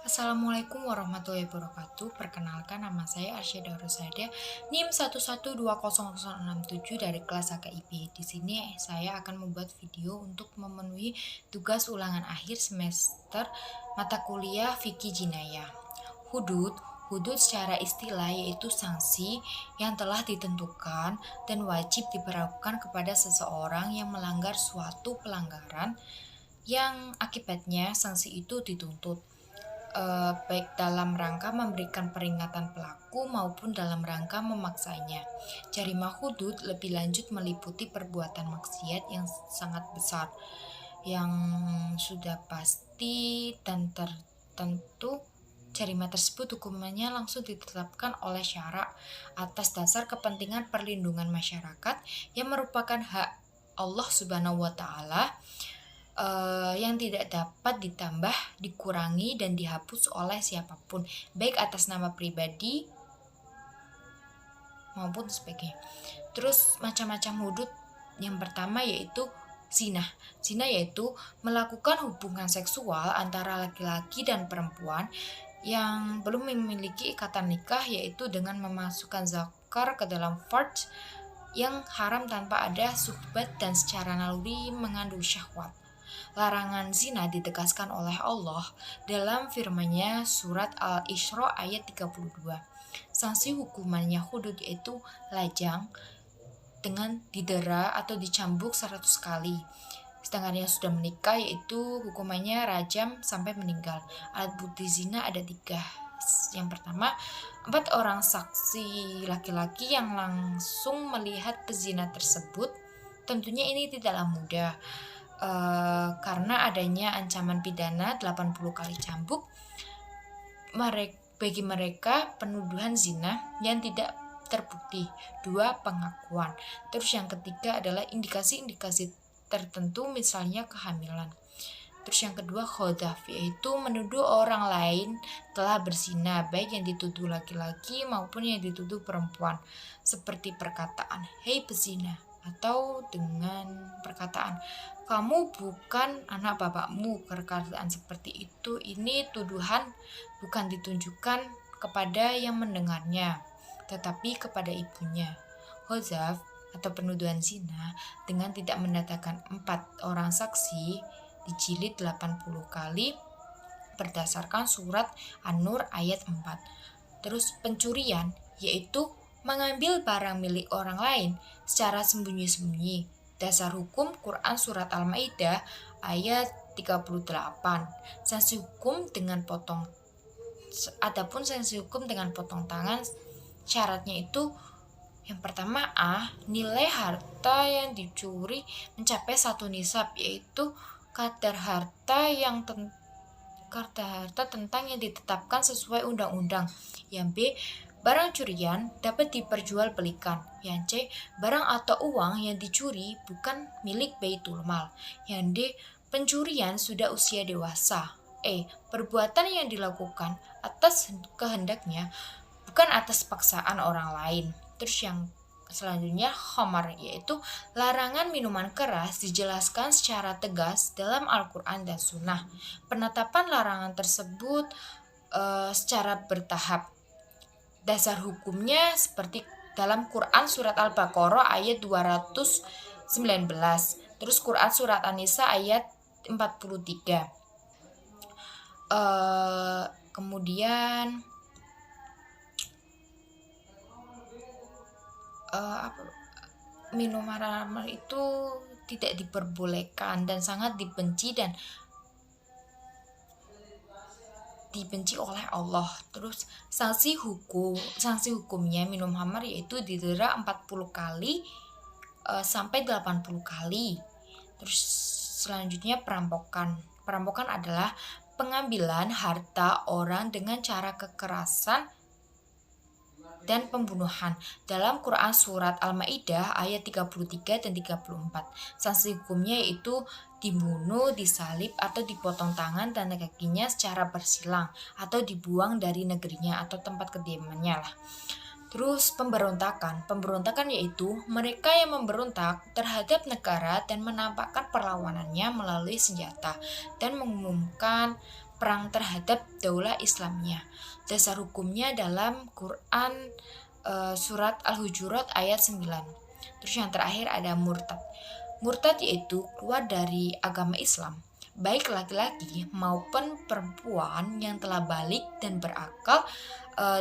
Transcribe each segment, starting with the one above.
Assalamualaikum warahmatullahi wabarakatuh. Perkenalkan, nama saya Arsyada Rosada, NIM 1120067 dari kelas HKIP. Di sini saya akan membuat video untuk memenuhi tugas ulangan akhir semester mata kuliah Fikih Jinayah. Hudud secara istilah yaitu sanksi yang telah ditentukan dan wajib diberlakukan kepada seseorang yang melanggar suatu pelanggaran yang akibatnya sanksi itu dituntut, baik dalam rangka memberikan peringatan pelaku maupun dalam rangka memaksanya. Jarimah hudud lebih lanjut meliputi perbuatan maksiat yang sangat besar, yang sudah pasti dan tertentu. Jarimah tersebut hukumannya langsung ditetapkan oleh syara atas dasar kepentingan perlindungan masyarakat yang merupakan hak Allah Subhanahu wa Ta'ala, yang tidak dapat ditambah, dikurangi, dan dihapus oleh siapapun, baik atas nama pribadi maupun sebagainya. Terus macam-macam hudud yang pertama yaitu zina. Zina yaitu melakukan hubungan seksual antara laki-laki dan perempuan yang belum memiliki ikatan nikah, yaitu dengan memasukkan zakar ke dalam farj yang haram tanpa ada suhbat dan secara naluri mengandung syahwat. Larangan zina ditegaskan oleh Allah dalam firman-Nya surat Al-Isra ayat 32. Sanksi hukumannya hudud yaitu lajang dengan didera atau dicambuk 100 kali. Sedangkan yang sudah menikah yaitu hukumannya rajam sampai meninggal. Alat bukti zina ada 3. Yang pertama, 4 orang saksi laki-laki yang langsung melihat pezina tersebut. Tentunya ini tidaklah mudah, karena adanya ancaman pidana 80 kali cambuk bagi mereka penuduhan zina yang tidak terbukti. 2. Pengakuan. Terus yang ketiga adalah indikasi-indikasi tertentu, misalnya kehamilan. Terus yang kedua khodaf, yaitu menuduh orang lain telah berzina, baik yang dituduh laki-laki maupun yang dituduh perempuan, seperti perkataan hei pezina, atau dengan perkataan kamu bukan anak bapakmu. Perkataan seperti itu, ini tuduhan bukan ditunjukkan kepada yang mendengarnya, tetapi kepada ibunya. Khozaf atau penuduhan zina dengan tidak mendatangkan 4 orang saksi dijilid 80 kali berdasarkan surat An-Nur ayat 4. Terus pencurian yaitu mengambil barang milik orang lain secara sembunyi-sembunyi. Dasar hukum Quran surat Al-Maidah ayat 38. Sanksi hukum dengan potong tangan syaratnya itu yang pertama nilai harta yang dicuri mencapai 1 nisab, yaitu kadar harta tentang yang ditetapkan sesuai undang-undang. Yang B, barang curian dapat diperjualbelikan. Yang C, barang atau uang yang dicuri bukan milik Baitul Mal. Yang D, pencurian sudah usia dewasa. E, perbuatan yang dilakukan atas kehendaknya, bukan atas paksaan orang lain. Terus yang selanjutnya khamar, yaitu larangan minuman keras dijelaskan secara tegas dalam Al-Quran dan Sunnah. Penetapan larangan tersebut secara bertahap. Dasar hukumnya seperti dalam Quran surat Al-Baqarah ayat 219, terus Quran surat An-Nisa ayat 43. Kemudian minum haram itu tidak diperbolehkan dan sangat dibenci oleh Allah. Terus sanksi hukumnya minum khamar yaitu didera 40 kali sampai 80 kali. Terus selanjutnya perampokan. Perampokan adalah pengambilan harta orang dengan cara kekerasan dan pembunuhan. Dalam Quran surat Al-Maidah ayat 33 dan 34. Sanksi hukumnya yaitu dibunuh, disalib, atau dipotong tangan dan kakinya secara bersilang, atau dibuang dari negerinya atau tempat kediamannya lah. Terus pemberontakan yaitu mereka yang memberontak terhadap negara dan menampakkan perlawanannya melalui senjata dan mengumumkan perang terhadap daulah Islamnya. Dasar hukumnya dalam Quran surat Al-Hujurat ayat 9. Terus yang terakhir ada murtad. Murtad yaitu keluar dari agama Islam, baik laki-laki maupun perempuan yang telah balik dan berakal,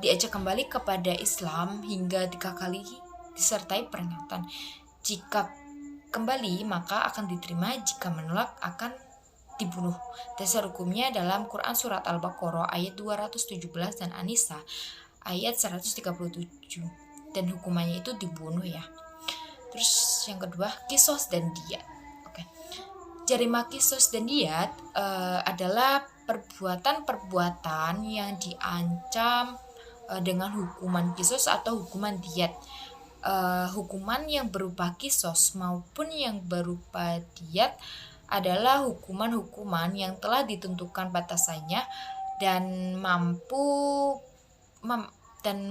diajak kembali kepada Islam hingga 3 kali disertai peringatan. Jika kembali maka akan diterima, jika menolak akan dibunuh. Dasar hukumnya dalam Quran surat Al-Baqarah ayat 217 dan An-Nisa ayat 137. Dan hukumannya itu dibunuh ya. Terus yang kedua, kisos dan diyat. Jarima kisos dan diyat adalah perbuatan-perbuatan yang diancam dengan hukuman kisos atau hukuman diyat. Hukuman yang berupa kisos maupun yang berupa diyat adalah hukuman-hukuman yang telah ditentukan batasannya dan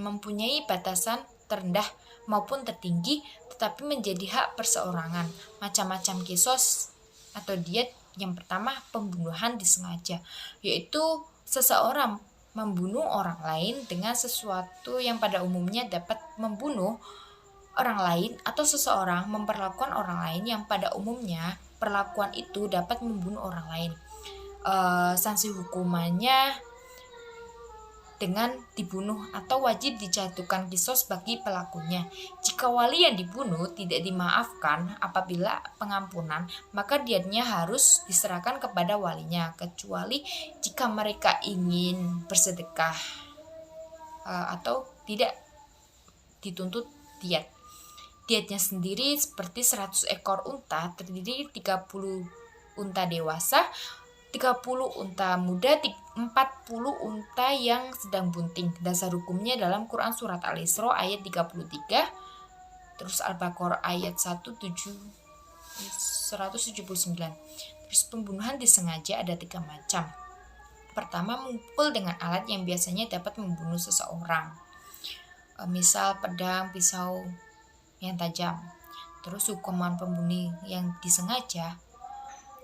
mempunyai batasan terendah maupun tertinggi, tetapi menjadi hak perseorangan. Macam-macam kisos atau diyat. Yang pertama, pembunuhan disengaja, yaitu seseorang membunuh orang lain dengan sesuatu yang pada umumnya dapat membunuh orang lain, atau seseorang memperlakukan orang lain yang pada umumnya perlakuan itu dapat membunuh orang lain. Sanksi hukumannya dengan dibunuh atau wajib dijatuhkan kisos bagi pelakunya. Jika wali yang dibunuh tidak dimaafkan apabila pengampunan, maka diyatnya harus diserahkan kepada walinya, kecuali jika mereka ingin bersedekah atau tidak dituntut diyat. Diyatnya sendiri seperti 100 ekor unta, terdiri 30 unta dewasa, 30 unta muda, 40 unta yang sedang bunting. Dasar hukumnya dalam Quran surat Al-Isra ayat 33, terus Al-Baqarah ayat 179. Terus pembunuhan disengaja ada 3 macam. Pertama, memukul dengan alat yang biasanya dapat membunuh seseorang, misal pedang, pisau yang tajam. Terus hukuman pembunuh yang disengaja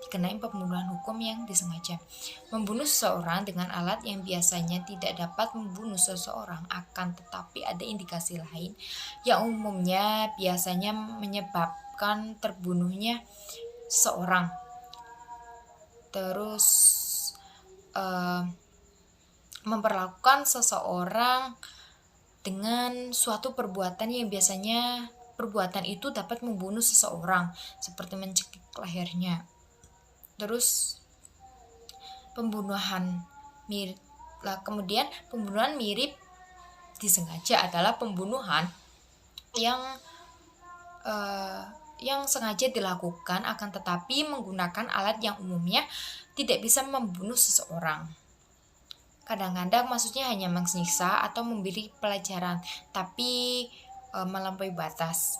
dikenai pembunuhan hukum yang disengaja. Membunuh seseorang dengan alat yang biasanya tidak dapat membunuh seseorang, akan tetapi ada indikasi lain yang umumnya biasanya menyebabkan terbunuhnya seseorang. Terus memperlakukan seseorang dengan suatu perbuatan yang biasanya perbuatan itu dapat membunuh seseorang, seperti mencekik lehernya. Terus pembunuhan mirip. Kemudian pembunuhan mirip disengaja adalah pembunuhan yang sengaja dilakukan akan tetapi menggunakan alat yang umumnya tidak bisa membunuh seseorang. Kadang-kadang maksudnya hanya menyiksa atau memberi pelajaran, tapi melampaui batas.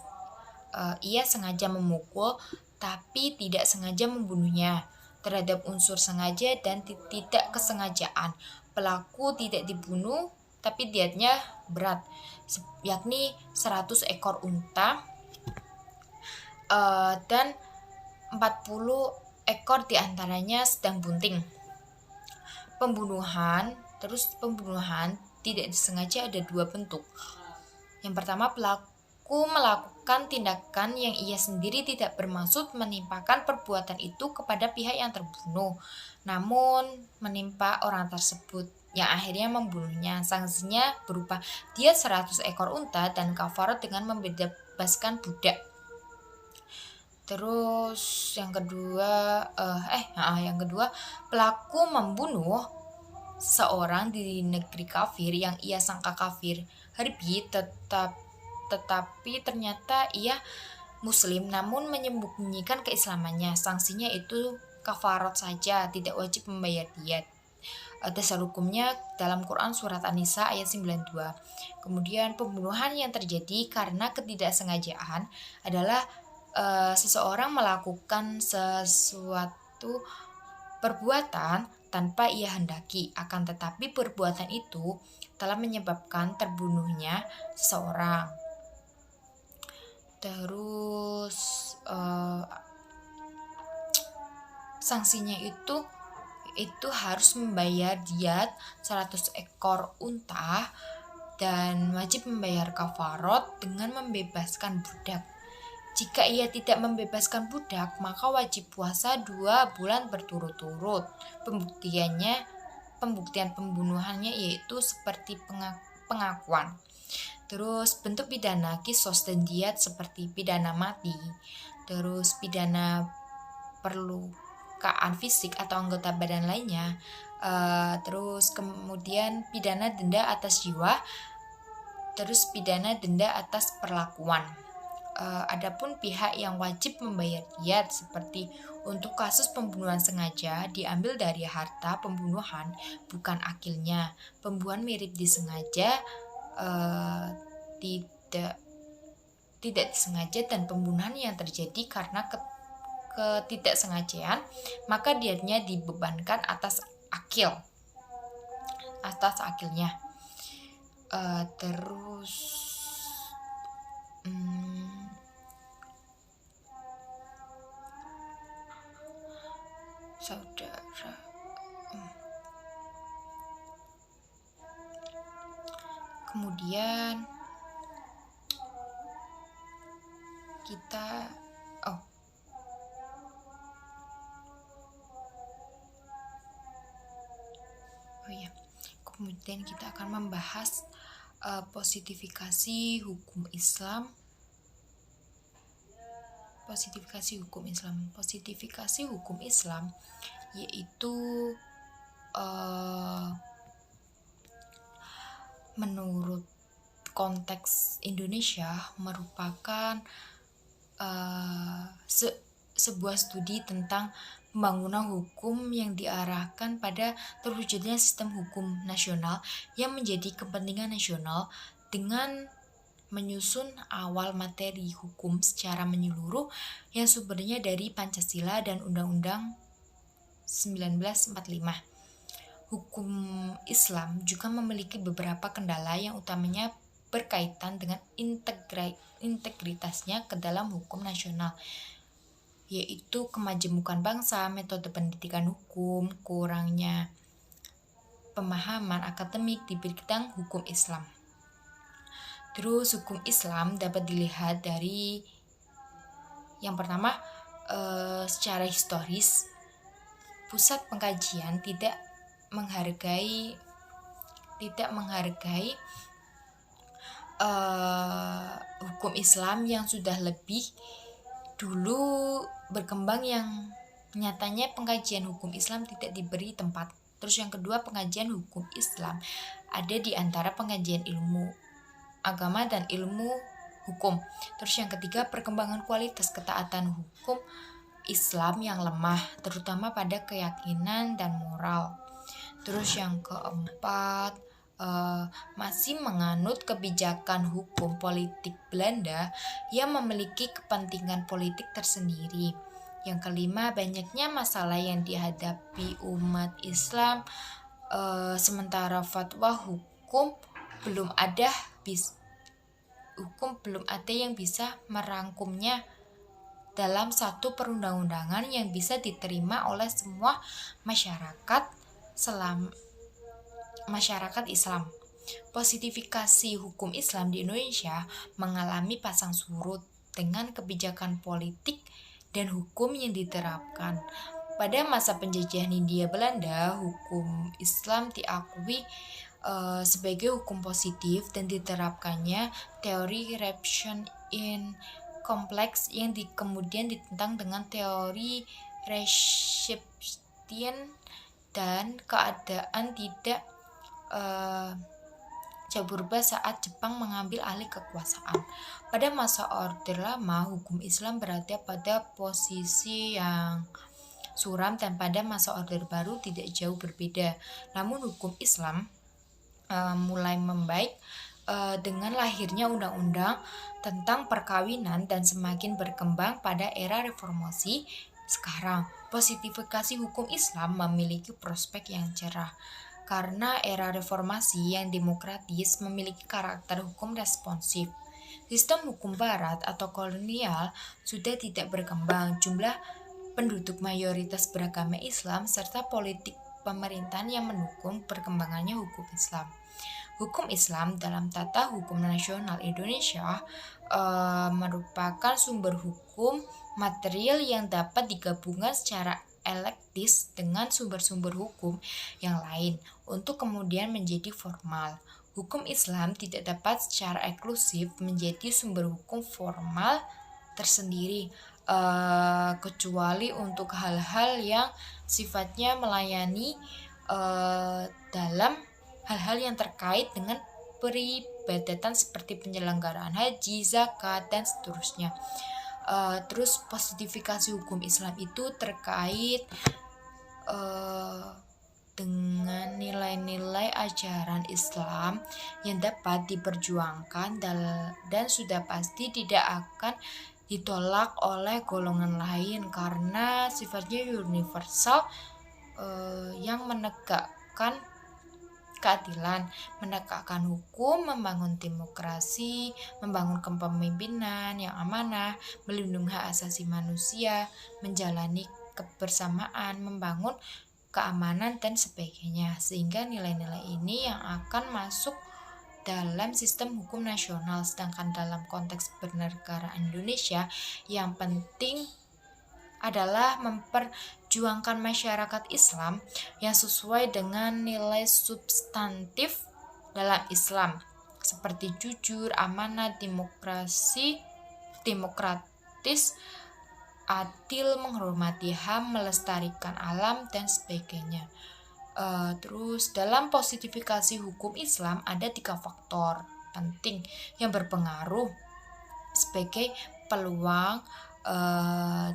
Ia sengaja memukul tapi tidak sengaja membunuhnya. Terhadap unsur sengaja dan tidak kesengajaan, pelaku tidak dibunuh tapi diyatnya berat, yakni 100 ekor unta dan 40 ekor diantaranya sedang bunting. Pembunuhan tidak disengaja ada 2 bentuk. Yang pertama, pelaku melakukan tindakan yang ia sendiri tidak bermaksud menimpakan perbuatan itu kepada pihak yang terbunuh, namun menimpa orang tersebut yang akhirnya membunuhnya. Sanksinya berupa diyat 100 ekor unta dan kafarat dengan membebaskan budak. Terus yang kedua, pelaku membunuh seorang di negeri kafir yang ia sangka kafir harbi, tetapi ternyata ia muslim namun menyembunyikan keislamannya. Sanksinya itu kafarat saja, tidak wajib membayar diyat. Dasar hukumnya dalam Quran surat An-Nisa ayat 92. Kemudian pembunuhan yang terjadi karena ketidaksengajaan adalah seseorang melakukan sesuatu perbuatan tanpa ia hendaki, akan tetapi perbuatan itu telah menyebabkan terbunuhnya seseorang. Terus sanksinya itu itu harus membayar diat 100 ekor unta dan wajib membayar kafarot dengan membebaskan budak. Jika ia tidak membebaskan budak, maka wajib puasa 2 bulan berturut-turut. Pembuktian pembunuhannya yaitu seperti pengakuan. Terus bentuk pidana kisos dan diat seperti pidana mati. Terus pidana perlukaan fisik atau anggota badan lainnya. Terus kemudian pidana denda atas jiwa. Terus pidana denda atas perlakuan. Adapun pihak yang wajib membayar diat seperti untuk kasus pembunuhan sengaja diambil dari harta pembunuhan bukan akilnya. Pembunuhan mirip disengaja, tidak disengaja, dan pembunuhan yang terjadi karena ketidaksengajaan, maka diatnya dibebankan atas akilnya. Terus saudara, kemudian kita kemudian kita akan membahas positifikasi hukum Islam. Positifikasi hukum Islam yaitu menurut konteks Indonesia merupakan sebuah studi tentang pembangunan hukum yang diarahkan pada terwujudnya sistem hukum nasional yang menjadi kepentingan nasional dengan menyusun awal materi hukum secara menyeluruh yang sumbernya dari Pancasila dan Undang-Undang 1945. Hukum Islam juga memiliki beberapa kendala yang utamanya berkaitan dengan integritasnya ke dalam hukum nasional, yaitu kemajemukan bangsa, metode pendidikan hukum, kurangnya pemahaman akademik di bidang hukum Islam. Terus hukum Islam dapat dilihat dari yang pertama, secara historis pusat pengkajian tidak menghargai hukum Islam yang sudah lebih dulu berkembang, yang nyatanya pengkajian hukum Islam tidak diberi tempat. Terus yang kedua, pengkajian hukum Islam ada di antara pengkajian ilmu agama dan ilmu hukum. Terus yang ketiga, perkembangan kualitas ketaatan hukum Islam yang lemah, terutama pada keyakinan dan moral. Terus yang keempat, masih menganut kebijakan hukum politik Belanda yang memiliki kepentingan politik tersendiri. Yang kelima, banyaknya masalah yang dihadapi umat Islam, sementara fatwa hukum belum ada yang bisa merangkumnya dalam satu perundang-undangan yang bisa diterima oleh semua masyarakat Islam. Positifikasi hukum Islam di Indonesia mengalami pasang surut dengan kebijakan politik dan hukum yang diterapkan. Pada masa penjajahan Hindia Belanda, hukum Islam diakui sebagai hukum positif dan diterapkannya teori reception in kompleks yang kemudian ditentang dengan teori reception, dan keadaan tidak jauh berubah saat Jepang mengambil alih kekuasaan. Pada masa Orde Lama, hukum Islam berada pada posisi yang suram, dan pada masa Orde Baru tidak jauh berbeda. Namun hukum Islam mulai membaik dengan lahirnya undang-undang tentang perkawinan dan semakin berkembang pada era reformasi. Sekarang, positifikasi hukum Islam memiliki prospek yang cerah karena era reformasi yang demokratis memiliki karakter hukum responsif. Sistem hukum barat atau kolonial sudah tidak berkembang, jumlah penduduk mayoritas beragama Islam serta politik pemerintahan yang mendukung perkembangannya hukum Islam. Hukum Islam dalam tata hukum nasional Indonesia merupakan sumber hukum material yang dapat digabungkan secara elektis dengan sumber-sumber hukum yang lain untuk kemudian menjadi formal. Hukum Islam tidak dapat secara eksklusif menjadi sumber hukum formal tersendiri, kecuali untuk hal-hal yang sifatnya melayani dalam hal-hal yang terkait dengan peribadatan seperti penyelenggaraan haji, zakat, dan seterusnya. Terus positifikasi hukum Islam itu terkait dengan nilai-nilai ajaran Islam yang dapat diperjuangkan dan sudah pasti tidak akan ditolak oleh golongan lain karena sifatnya universal, yang menegakkan keadilan, menegakkan hukum, membangun demokrasi, membangun kepemimpinan yang amanah, melindungi hak asasi manusia, menjalani kebersamaan, membangun keamanan, dan sebagainya. Sehingga nilai-nilai ini yang akan masuk dalam sistem hukum nasional. Sedangkan dalam konteks bernegara Indonesia, yang penting adalah memperjuangkan masyarakat Islam yang sesuai dengan nilai substantif dalam Islam seperti jujur, amanah, demokratis, adil, menghormati HAM, melestarikan alam, dan sebagainya. Terus dalam positifikasi hukum Islam ada 3 faktor penting yang berpengaruh sebagai peluang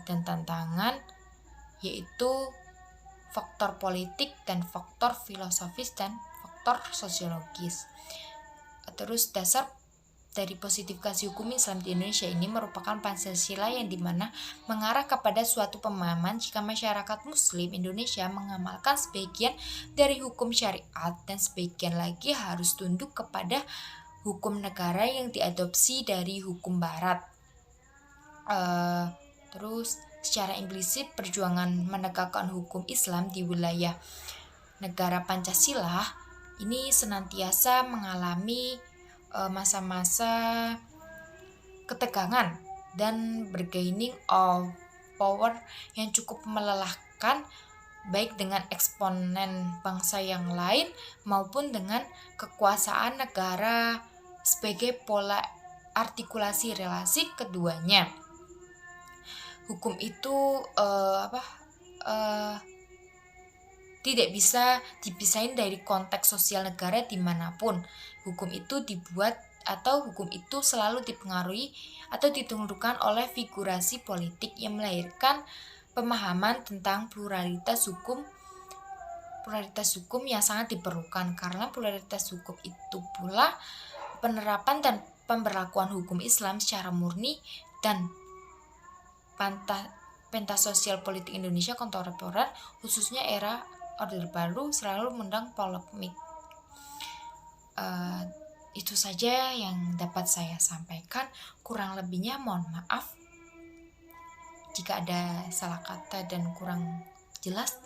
dan tantangan, yaitu faktor politik dan faktor filosofis dan faktor sosiologis. Terus dasar dari positifikasi hukum Islam di Indonesia ini merupakan Pancasila yang dimana mengarah kepada suatu pemahaman jika masyarakat Muslim Indonesia mengamalkan sebagian dari hukum syariat dan sebagian lagi harus tunduk kepada hukum negara yang diadopsi dari hukum Barat. Terus secara implisit perjuangan menegakkan hukum Islam di wilayah negara Pancasila ini senantiasa mengalami masa-masa ketegangan dan bergaining of power yang cukup melelahkan, baik dengan eksponen bangsa yang lain maupun dengan kekuasaan negara sebagai pola artikulasi relasi keduanya. Hukum itu tidak bisa dipisahin dari konteks sosial negara dimanapun. Hukum itu dibuat atau hukum itu selalu dipengaruhi atau ditentukan oleh figurasi politik yang melahirkan pemahaman tentang pluralitas hukum yang sangat diperlukan. Karena pluralitas hukum itu pula penerapan dan pemberlakuan hukum Islam secara murni dan pentas sosial politik Indonesia kontemporer, khususnya era Orde Baru, selalu mengundang polemik. Itu saja yang dapat saya sampaikan. Kurang lebihnya mohon maaf jika ada salah kata dan kurang jelas.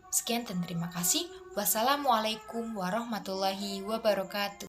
Sekian dan terima kasih. Wassalamualaikum warahmatullahi wabarakatuh.